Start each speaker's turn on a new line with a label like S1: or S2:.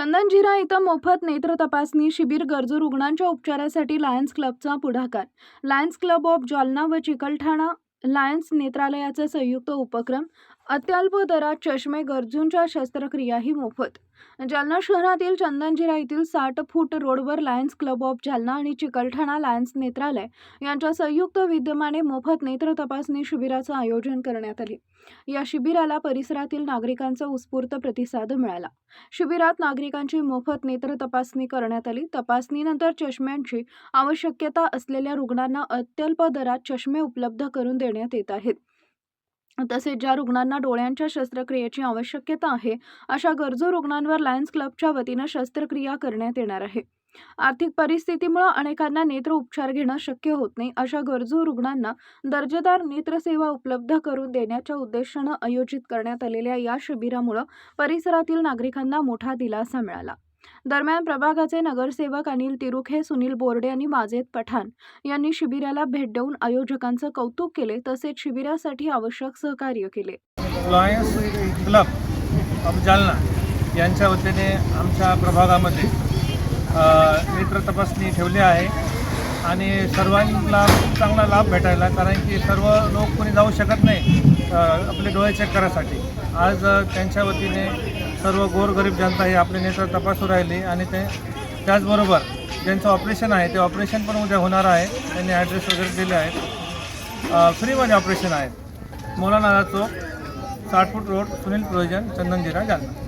S1: चंदनजिरा इथं मोफत नेत्र तपासणी शिबिर गरजू रुग्णांच्या उपचारासाठी लायन्स क्लबचा पुढाकार. लायन्स क्लब ऑफ जालना व चिकलठाणा लायन्स नेत्रालयाचा संयुक्त उपक्रम. अत्यल्प दरात चष्मे, गरजूंच्या शस्त्रक्रियाही मोफत. जालना शहरातील चंदनजिरा येथील 60 फूट रोडवर लायन्स क्लब ऑफ जालना आणि चिकलठाणा लायन्स नेत्रालय यांच्या संयुक्त विद्यमाने मोफत नेत्र तपासणी शिबिराचं आयोजन करण्यात आले. या शिबिराला परिसरातील नागरिकांचा उत्स्फूर्त प्रतिसाद मिळाला. शिबिरात नागरिकांची मोफत नेत्र तपासणी करण्यात आली. तपासणीनंतर चष्म्यांची आवश्यकता असलेल्या रुग्णांना अत्यल्प दरात चष्मे उपलब्ध करून देण्यात येत आहेत. तसेच ज्या रुग्णांना डोळ्यांच्या शस्त्रक्रियेची आवश्यकता आहे अशा गरजू रुग्णांवर लायन्स क्लबच्या वतीनं शस्त्रक्रिया करण्यात येणार आहे. आर्थिक परिस्थितीमुळे अनेकांना नेत्र उपचार घेणं शक्य होत नाही. अशा गरजू रुग्णांना दर्जेदार नेत्रसेवा उपलब्ध करून देण्याच्या उद्देशानं आयोजित करण्यात आलेल्या या शिबिरामुळे परिसरातील नागरिकांना मोठा दिलासा मिळाला. दरम्यान प्रभागाचे नगरसेवक अनिल तिरुखे, सुनील बोर्डे आणि माजेद पठाण यांनी शिबिराला भेट देऊन आयोजकांचं कौतुक केले. तसेच शिबिरासाठी आवश्यक सहकार्य केले.
S2: लायन्स क्लब ऑफ जालना यांच्या वतीने आमच्या प्रभागामध्ये नेत्र तपासणी ठेवली आहे आणि सर्वांना खूप चांगला लाभ भेटायला, कारण की सर्व लोक कोणी जाऊ शकत नाही आपले डोळे चेक करायसाठी. आज त्यांच्या वतीने सर्व गोरगरीब जनता ही आपले नेत्र तपासू राहिली आणि त्याचबरोबर ज्यांचं ऑपरेशन आहे ते ऑपरेशन पण उद्या होणार आहे. त्यांनी ॲड्रेस वगैरे दिले आहेत. फ्रीमध्ये ऑपरेशन आहेत. Maulana Chowk, 60 foot road, Sunil provision, Chandanzira, Jalna.